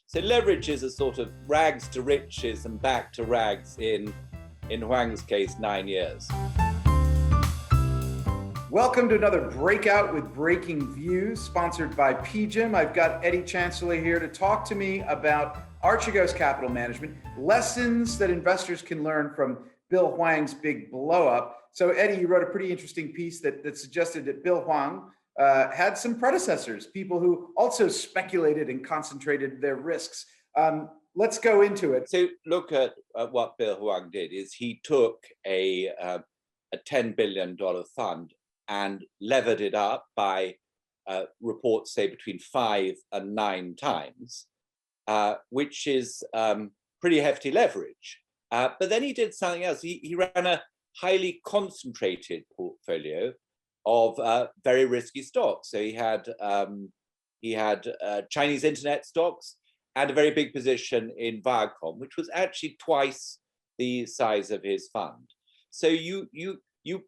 So leverage is a sort of rags to riches and back to rags in Hwang's case, 9 years. Welcome to another Breakout with Breaking Views, sponsored by PGIM. I've got Eddie Chancellor here to talk to me about Archegos Capital Management, lessons that investors can learn from Bill Hwang's big blow up. So Eddie, you wrote a pretty interesting piece that suggested that Bill Hwang had some predecessors, people who also speculated and concentrated their risks. Let's go into it. So look at what Bill Hwang did is he took a $10 billion fund and levered it up by reports say between 5 and 9 times, which is pretty hefty leverage. But then he did something else. He ran a highly concentrated portfolio of very risky stocks. So he had Chinese internet stocks and a very big position in Viacom, which was actually twice the size of his fund. So you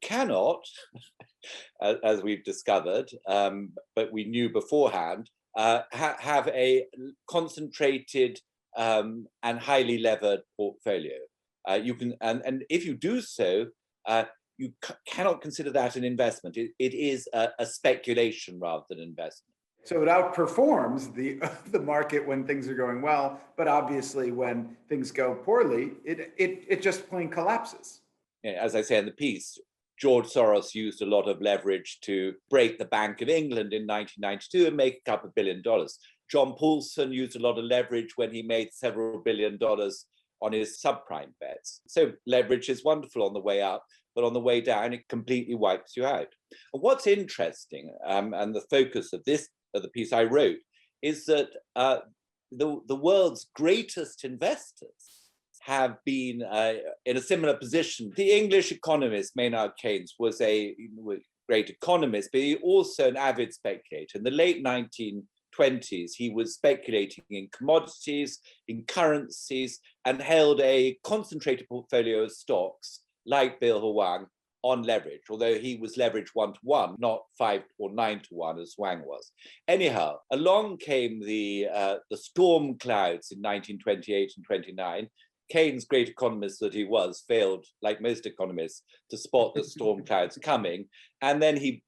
cannot, as we've discovered, but we knew beforehand, have a concentrated and highly levered portfolio. You can, and if you do so, you cannot consider that an investment. It is a speculation rather than investment. So it outperforms the market when things are going well, but obviously when things go poorly, it just plain collapses. As I say in the piece, George Soros used a lot of leverage to break the Bank of England in 1992 and make a couple of $1 billion. John Paulson used a lot of leverage when he made several $1 billion on his subprime bets. So leverage is wonderful on the way up, but on the way down, it completely wipes you out. And what's interesting, and the focus of the piece I wrote, is that the world's greatest investors have been in a similar position. The English economist Maynard Keynes was a great economist, but he also an avid speculator. In the late 1920s, he was speculating in commodities, in currencies, and held a concentrated portfolio of stocks like Bill Hwang on leverage, although he was leveraged 1-to-1, not 5 or 9-to-1 as Hwang was. Anyhow, along came the storm clouds in 1928 and 29. Keynes, great economist that he was, failed, like most economists, to spot the storm clouds coming, and then he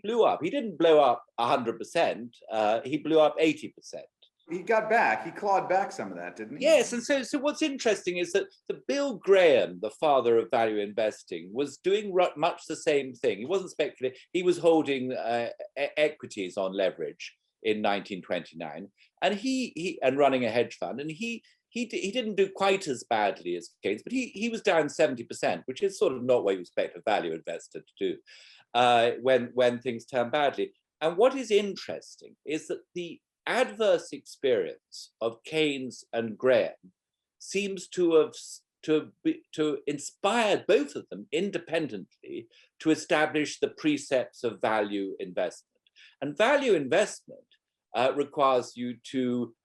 blew up. He didn't blow up 100%. He blew up 80%. He got back. He clawed back some of that, didn't he? Yes, and so what's interesting is that Bill Graham, the father of value investing, was doing much the same thing. He wasn't speculating. He was holding equities on leverage in 1929, and he running a hedge fund, and he didn't do quite as badly as Keynes, but he was down 70%, which is sort of not what you expect a value investor to do when things turn badly. And what is interesting is that the adverse experience of Keynes and Graham seems to inspire both of them independently to establish the precepts of value investment. And value investment requires you to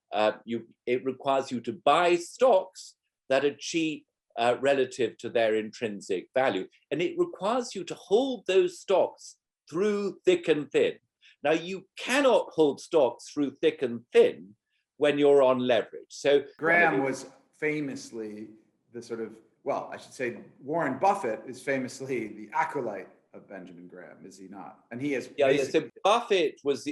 buy stocks that are cheap relative to their intrinsic value. And it requires you to hold those stocks through thick and thin. Now, you cannot hold stocks through thick and thin when you're on leverage. So Graham was famously Warren Buffett is famously the acolyte of Benjamin Graham, is he not? And he is. Yeah. So Buffett was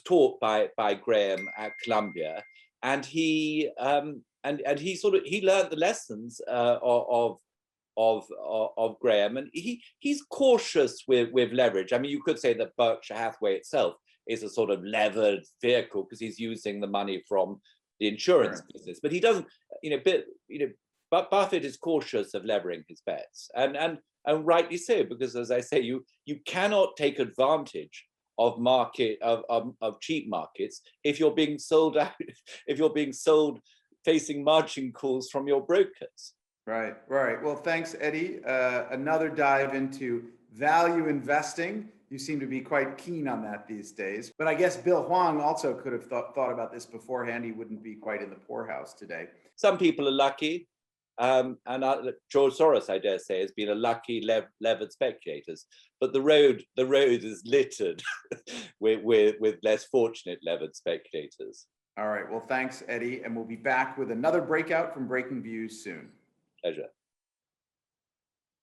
taught by Graham at Columbia, and he learned the lessons of Graham, and he's cautious with leverage. I mean, you could say that Berkshire Hathaway itself is a sort of levered vehicle because he's using the money from the insurance business, but he doesn't. But Buffett is cautious of levering his bets, and rightly so, because as I say, you cannot take advantage of cheap markets if you're being sold out, if you're being sold facing margin calls from your brokers. Right. Well, thanks, Eddie. Another dive into value investing. You seem to be quite keen on that these days. But I guess Bill Hwang also could have thought about this beforehand. He wouldn't be quite in the poorhouse today. Some people are lucky. And George Soros, I dare say, has been a lucky levered speculators. But the road is littered with less fortunate levered speculators. All right. Well, thanks, Eddie. And we'll be back with another breakout from Breaking Views soon. Pleasure.